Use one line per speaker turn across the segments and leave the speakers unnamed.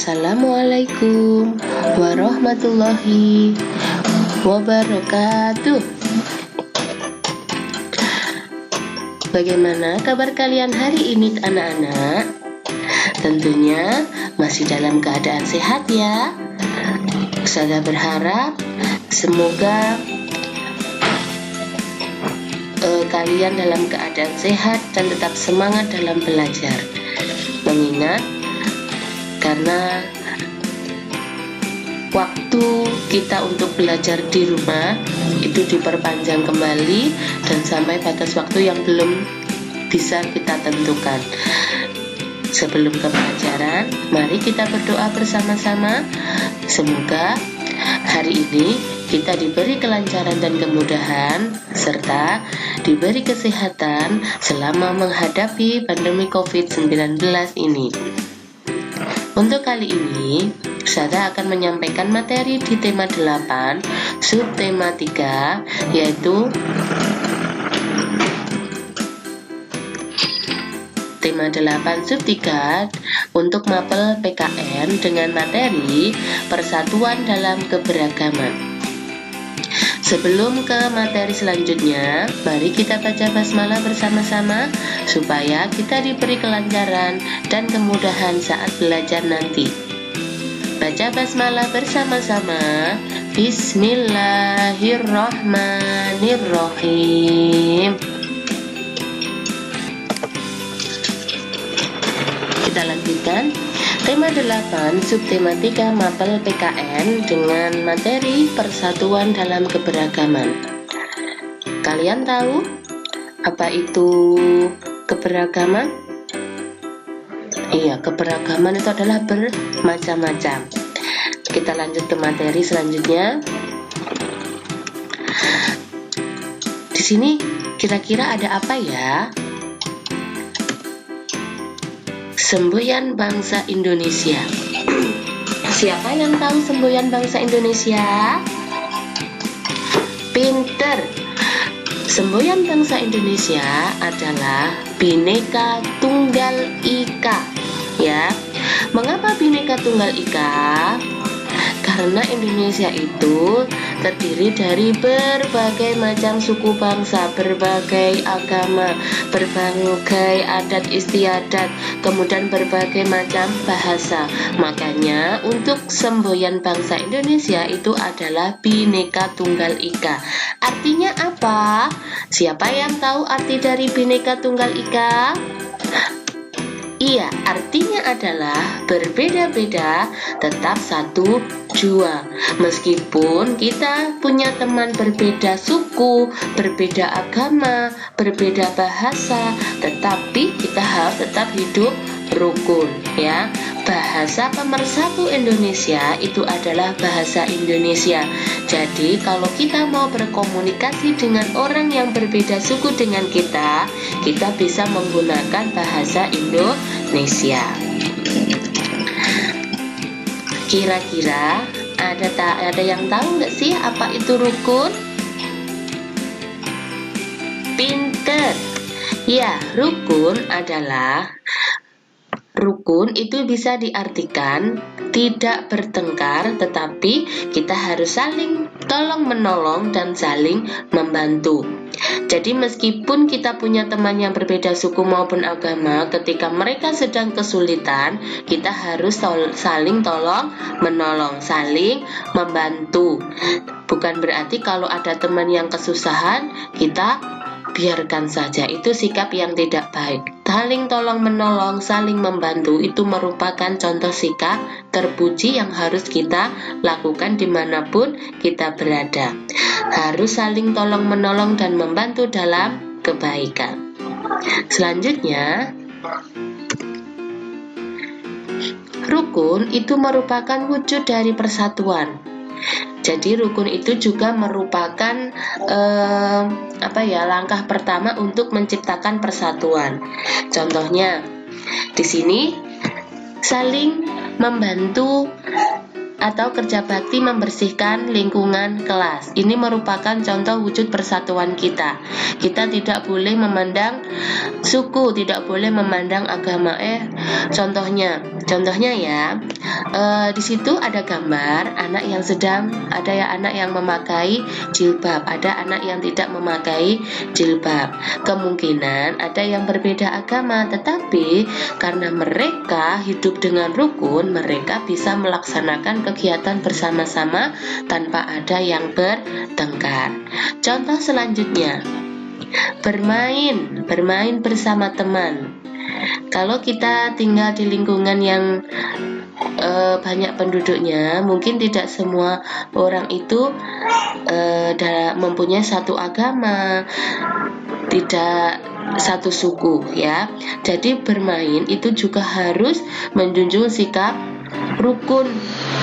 Assalamualaikum warahmatullahi wabarakatuh. Bagaimana kabar kalian hari ini anak-anak? Tentunya masih dalam keadaan sehat ya. Saya berharap semoga kalian dalam keadaan sehat dan tetap semangat dalam belajar. Mengingat karena waktu kita untuk belajar di rumah itu diperpanjang kembali dan sampai batas waktu yang belum bisa kita tentukan. Sebelum ke pelajaran, mari kita berdoa bersama-sama. Semoga hari ini kita diberi kelancaran dan kemudahan serta diberi kesehatan selama menghadapi pandemi COVID-19 ini. Untuk kali ini, saya akan menyampaikan materi di tema 8, subtema 3, yaitu tema 8 sub 3 untuk mapel PKN dengan materi persatuan dalam keberagaman. Sebelum ke materi selanjutnya, mari kita baca basmalah bersama-sama supaya kita diberi kelancaran dan kemudahan saat belajar nanti. Baca basmalah bersama-sama. Bismillahirrahmanirrahim. Kita lanjutkan. Tema 8, subtema 3 mapel PKN dengan materi persatuan dalam keberagaman. Kalian tahu apa itu keberagaman? Iya, keberagaman itu adalah bermacam-macam. Kita lanjut ke materi selanjutnya. Di sini kira-kira ada apa ya? Semboyan bangsa Indonesia. Siapa yang tahu semboyan bangsa Indonesia? Pinter. Semboyan bangsa Indonesia adalah Bhinneka Tunggal Ika. Ya. Mengapa Bhinneka Tunggal Ika? Karena Indonesia itu terdiri dari berbagai macam suku bangsa, berbagai agama, berbagai adat istiadat, kemudian berbagai macam bahasa. Makanya untuk semboyan bangsa Indonesia itu adalah Bhinneka Tunggal Ika. Artinya apa? Siapa yang tahu arti dari Bhinneka Tunggal Ika? Iya, artinya adalah berbeda-beda tetap satu jua. Meskipun kita punya teman berbeda suku, berbeda agama, berbeda bahasa, tetapi kita harus tetap hidup rukun ya. Bahasa pemersatu Indonesia itu adalah bahasa Indonesia. Jadi kalau kita mau berkomunikasi dengan orang yang berbeda suku dengan kita bisa menggunakan bahasa Indonesia. Kira-kira ada yang tahu nggak sih apa itu rukun? Pinter. Ya, rukun itu bisa diartikan tidak bertengkar, tetapi kita harus saling tolong menolong dan saling membantu. Jadi meskipun kita punya teman yang berbeda suku maupun agama, ketika mereka sedang kesulitan, kita harus saling tolong menolong, saling membantu. Bukan berarti kalau ada teman yang kesusahan, kita biarkan saja. Itu sikap yang tidak baik. Saling tolong menolong, saling membantu itu merupakan contoh sikap terpuji yang harus kita lakukan dimanapun kita berada. Harus saling tolong menolong dan membantu dalam kebaikan. Selanjutnya, rukun itu merupakan wujud dari persatuan. Jadi rukun itu juga merupakan langkah pertama untuk menciptakan persatuan. Contohnya, di sini saling membantu atau kerja bakti membersihkan lingkungan kelas. Ini merupakan contoh wujud persatuan kita. Kita tidak boleh memandang suku, tidak boleh memandang agama. Contohnya ya, di situ ada gambar anak yang ada anak yang memakai jilbab, ada anak yang tidak memakai jilbab. Kemungkinan ada yang berbeda agama, tetapi karena mereka hidup dengan rukun, mereka bisa melaksanakan kegiatan bersama-sama tanpa ada yang bertengkar. Contoh selanjutnya, bermain bersama teman. Kalau kita tinggal di lingkungan yang banyak penduduknya, mungkin tidak semua orang itu mempunyai satu agama, tidak satu suku, ya. Jadi bermain itu juga harus menjunjung sikap rukun.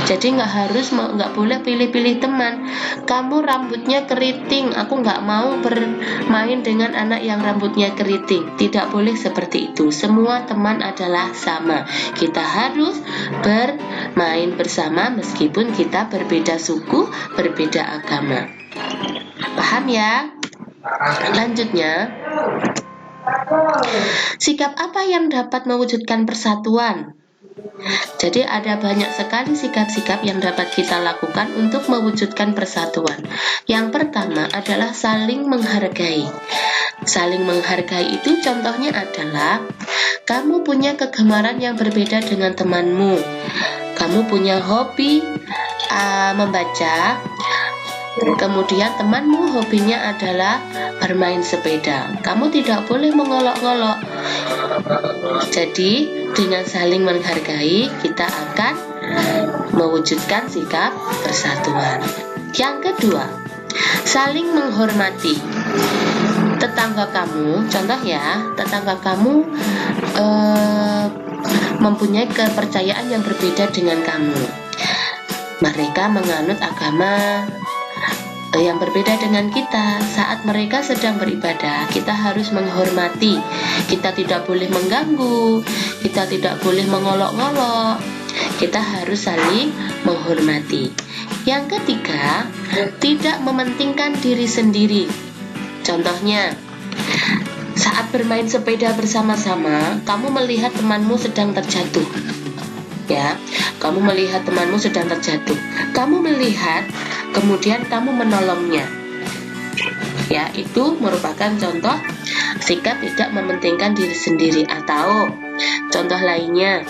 Jadi nggak boleh pilih-pilih teman. Kamu rambutnya keriting, aku nggak mau bermain dengan anak yang rambutnya keriting. Tidak boleh seperti itu. Semua teman adalah sama. Kita harus bermain bersama meskipun kita berbeda suku, berbeda agama. Paham ya? Lanjutnya, sikap apa yang dapat mewujudkan persatuan? Jadi ada banyak sekali sikap-sikap yang dapat kita lakukan untuk mewujudkan persatuan. Yang pertama adalah saling menghargai. Saling menghargai itu contohnya adalah kamu punya kegemaran yang berbeda dengan temanmu. Kamu punya hobi membaca, kemudian temanmu hobinya adalah bermain sepeda. Kamu tidak boleh mengolok-olok. Jadi dengan saling menghargai, kita akan mewujudkan sikap persatuan. Yang kedua, saling menghormati. Tetangga kamu, contoh ya, tetangga kamu mempunyai kepercayaan yang berbeda dengan kamu. Mereka menganut agama yang berbeda dengan kita. Saat mereka sedang beribadah, kita harus menghormati. Kita tidak boleh mengganggu, kita tidak boleh mengolok-olok. Kita harus saling menghormati. Yang ketiga, tidak mementingkan diri sendiri. Contohnya, saat bermain sepeda bersama-sama, kamu melihat temanmu sedang terjatuh. Ya, kamu melihat temanmu sedang terjatuh. Kamu melihat, kemudian kamu menolongnya. Ya, itu merupakan contoh sikap tidak mementingkan diri sendiri. Atau contoh lainnya,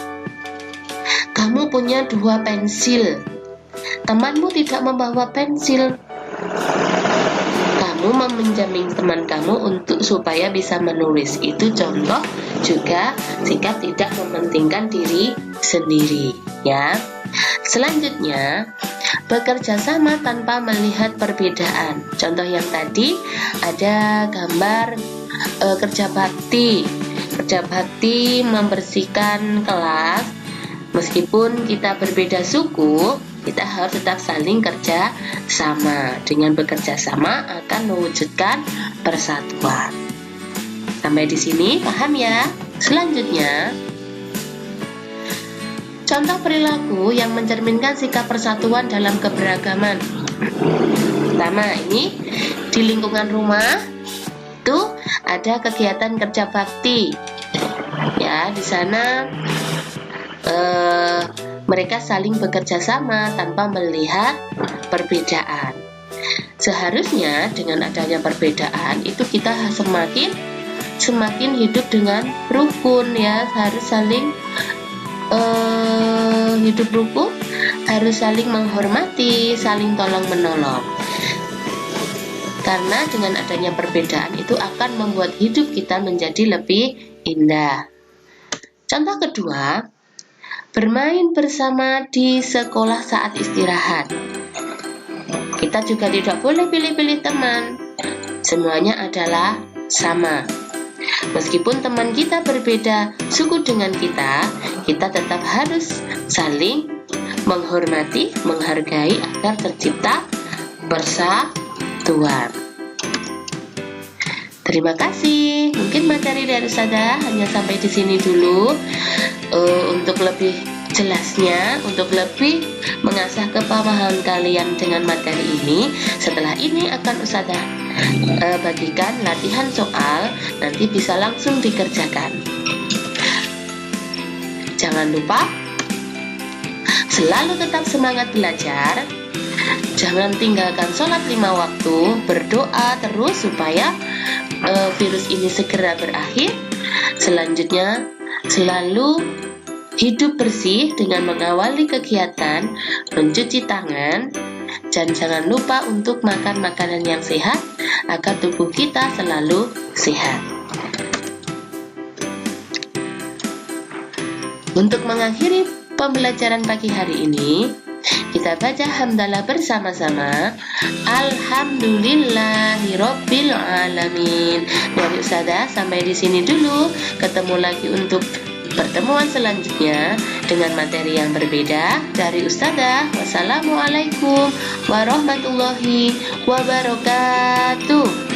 kamu punya 2 pensil, temanmu tidak membawa pensil. Kamu meminjami teman kamu untuk supaya bisa menulis. Itu contoh juga sikap tidak mementingkan diri sendiri, ya. Selanjutnya, bekerja sama tanpa melihat perbedaan. Contoh yang tadi ada gambar kerja bakti. Kerja bakti membersihkan kelas. Meskipun kita berbeda suku, kita harus tetap saling kerja sama. Dengan bekerja sama akan mewujudkan persatuan. Sampai di sini paham ya? Selanjutnya, contoh perilaku yang mencerminkan sikap persatuan dalam keberagaman. Pertama, ini di lingkungan rumah itu ada kegiatan kerja bakti. Ya, di sana mereka saling bekerja sama tanpa melihat perbedaan. Seharusnya dengan adanya perbedaan itu kita semakin hidup dengan rukun, ya. Harus saling hidup rukun, harus saling menghormati, saling tolong menolong. Karena dengan adanya perbedaan itu akan membuat hidup kita menjadi lebih indah. Contoh kedua, bermain bersama di sekolah saat istirahat. Kita juga tidak boleh pilih-pilih teman. Semuanya adalah sama. Meskipun teman kita berbeda suku dengan kita tetap harus saling menghormati, menghargai agar tercipta persatuan. Terima kasih. Mungkin materi dari Ustazah hanya sampai di sini dulu. Untuk lebih jelasnya, untuk lebih mengasah kepemahaman kalian dengan materi ini, setelah ini akan Ustazah bagikan latihan soal, nanti bisa langsung dikerjakan. Jangan lupa Selalu tetap semangat belajar. Jangan tinggalkan sholat 5 waktu. Berdoa terus supaya virus ini segera berakhir. Selanjutnya, selalu hidup bersih dengan mengawali kegiatan mencuci tangan. Dan jangan lupa untuk makan makanan yang sehat agar tubuh kita selalu sehat. Untuk mengakhiri pembelajaran pagi hari ini, kita baca hamdalah bersama-sama. Alhamdulillahirabbil alamin. Dari Ustazah sampai di sini dulu. Ketemu lagi untuk pertemuan selanjutnya dengan materi yang berbeda dari Ustazah. Wassalamualaikum warahmatullahi wabarakatuh.